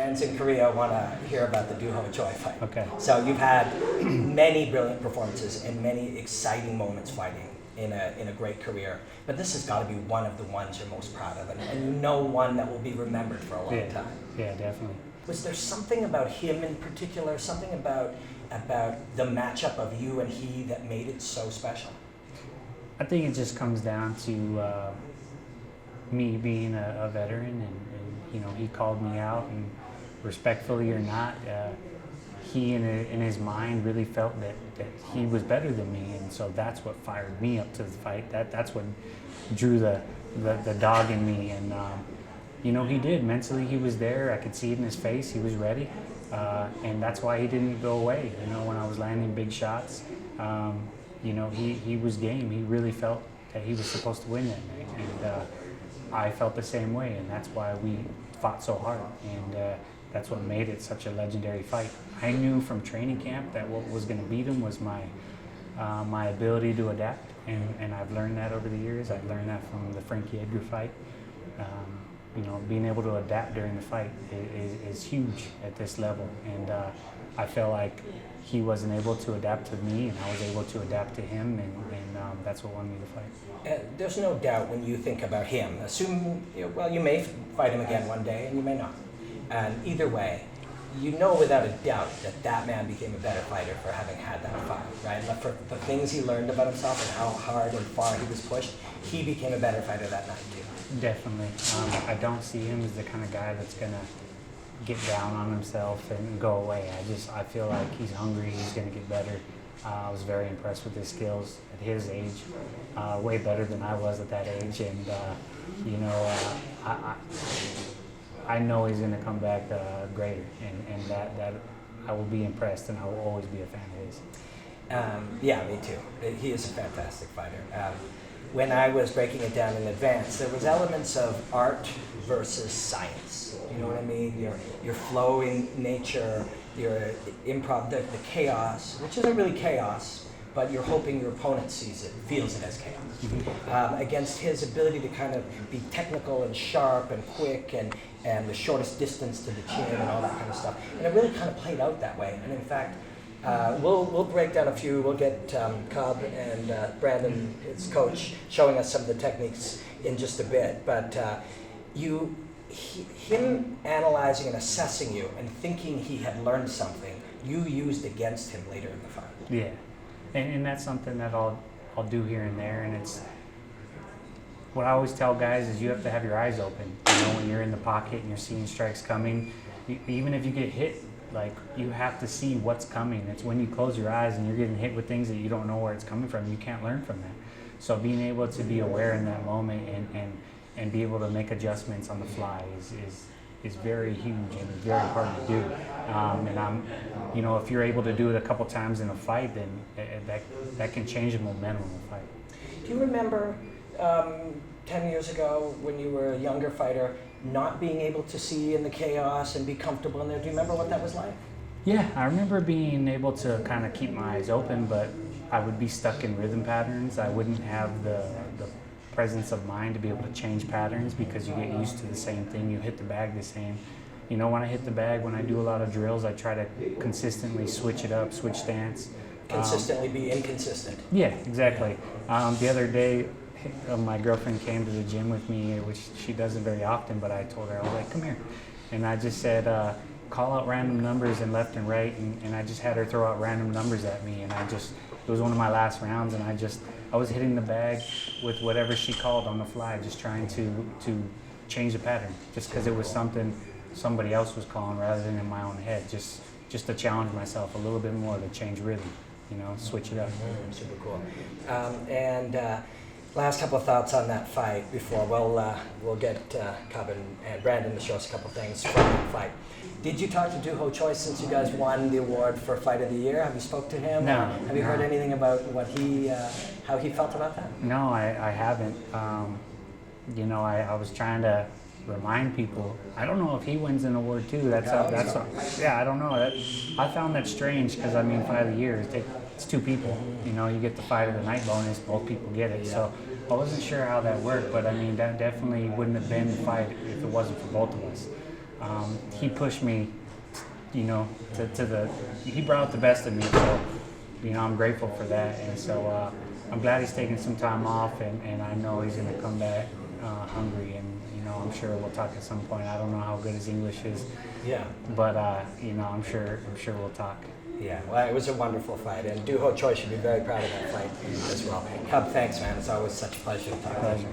fans in Korea want to hear about the Duho Choi fight. Okay. So you've had many brilliant performances and many exciting moments fighting in a great career. But this has got to be one of the ones you're most proud of, and you know one that will be remembered for a long time. Yeah, definitely. Was there something about him in particular, something about the matchup of you and he that made it so special? I think it just comes down to me being a veteran, and you know, he called me out, and respectfully or not, he in his mind really felt that he was better than me, and so that's what fired me up to the fight. That's what drew the dog in me, and you know, he did. Mentally, he was there. I could see it in his face. He was ready, and that's why he didn't go away. You know, when I was landing big shots, you know, he was game. He really felt that he was supposed to win that night, and I felt the same way, and that's why we fought so hard, and that's what made it such a legendary fight. I knew from training camp that what was going to beat him was my ability to adapt, and I've learned that over the years. I've learned that from the Frankie Edgar fight. You know, being able to adapt during the fight is huge at this level, and I felt like he wasn't able to adapt to me, and I was able to adapt to him, and that's what won me the fight. There's no doubt when you think about him, well, you may fight him again one day, and you may not. And either way, you know without a doubt that man became a better fighter for having had that fight, right? But for the things he learned about himself and how hard and far he was pushed, he became a better fighter that night too. Definitely. I don't see him as the kind of guy that's gonna get down on himself and go away. I feel like he's hungry, he's gonna get better. I was very impressed with his skills at his age, way better than I was at that age, and you know, I know he's gonna come back greater, and that I will be impressed, and I will always be a fan of his. Yeah, me too. He is a fantastic fighter. When I was breaking it down in advance, there was elements of art versus science. You know what I mean? Your flowing nature, your improv, the chaos, which isn't really chaos, but you're hoping your opponent sees it, feels it as chaos. Against his ability to kind of be technical and sharp and quick and the shortest distance to the chin and all that kind of stuff. And it really kind of played out that way. And in fact, we'll break down a few. We'll get Cobb and Brandon, his coach, showing us some of the techniques in just a bit. But him analyzing and assessing you and thinking he had learned something, you used against him later in the fight. Yeah, and that's something that I'll do here and there. And it's what I always tell guys is you have to have your eyes open. You know, when you're in the pocket and you're seeing strikes coming, even if you get hit, like, you have to see what's coming. It's when you close your eyes and you're getting hit with things that you don't know where it's coming from, you can't learn from that. So being able to be aware in that moment and be able to make adjustments on the fly is very huge and very hard to do. And you know, if you're able to do it a couple times in a fight, then that can change the momentum of the fight. Do you remember 10 years ago when you were a younger fighter, not being able to see in the chaos and be comfortable in there? Do you remember what that was like? Yeah, I remember being able to kind of keep my eyes open, but I would be stuck in rhythm patterns. I wouldn't have the presence of mind to be able to change patterns because you get used to the same thing. You hit the bag the same. You know, when I hit the bag, when I do a lot of drills, I try to consistently switch it up, switch stance. Consistently be inconsistent. Yeah, exactly. The other day, my girlfriend came to the gym with me, which she doesn't very often, but I told her, I was like, come here. And I just said, call out random numbers and left and right, and I just had her throw out random numbers at me, and it was one of my last rounds, and I was hitting the bag with whatever she called on the fly, just trying to change the pattern, just because it was something somebody else was calling rather than in my own head, just to challenge myself a little bit more, to change rhythm, you know, switch it up. Super cool. Last couple of thoughts on that fight before we'll get Cobb and Brandon to show us a couple things from that fight. Did you talk to Duho Choi since you guys won the award for Fight of the Year? Have you spoke to him? No. Have you heard anything about what how he felt about that? No, I haven't. You know, I was trying to remind people. I don't know if he wins an award too. Yeah, I don't know. I found that strange because I mean, Fight of the Year, it's two people. You know, you get the Fight of the Night bonus, both people get it. Yeah. So I wasn't sure how that worked, but I mean, that definitely wouldn't have been the fight if it wasn't for both of us. he pushed me, you know, he brought out the best of me. So, you know, I'm grateful for that. And so I'm glad he's taking some time off, and I know he's going to come back hungry. And, you know, I'm sure we'll talk at some point. I don't know how good his English is. Yeah. But, you know, I'm sure we'll talk. Yeah, well, it was a wonderful fight, and Duho Choi should be very proud of that fight as well. Cub, thanks, man. It's always such a pleasure to talk to you. Pleasure.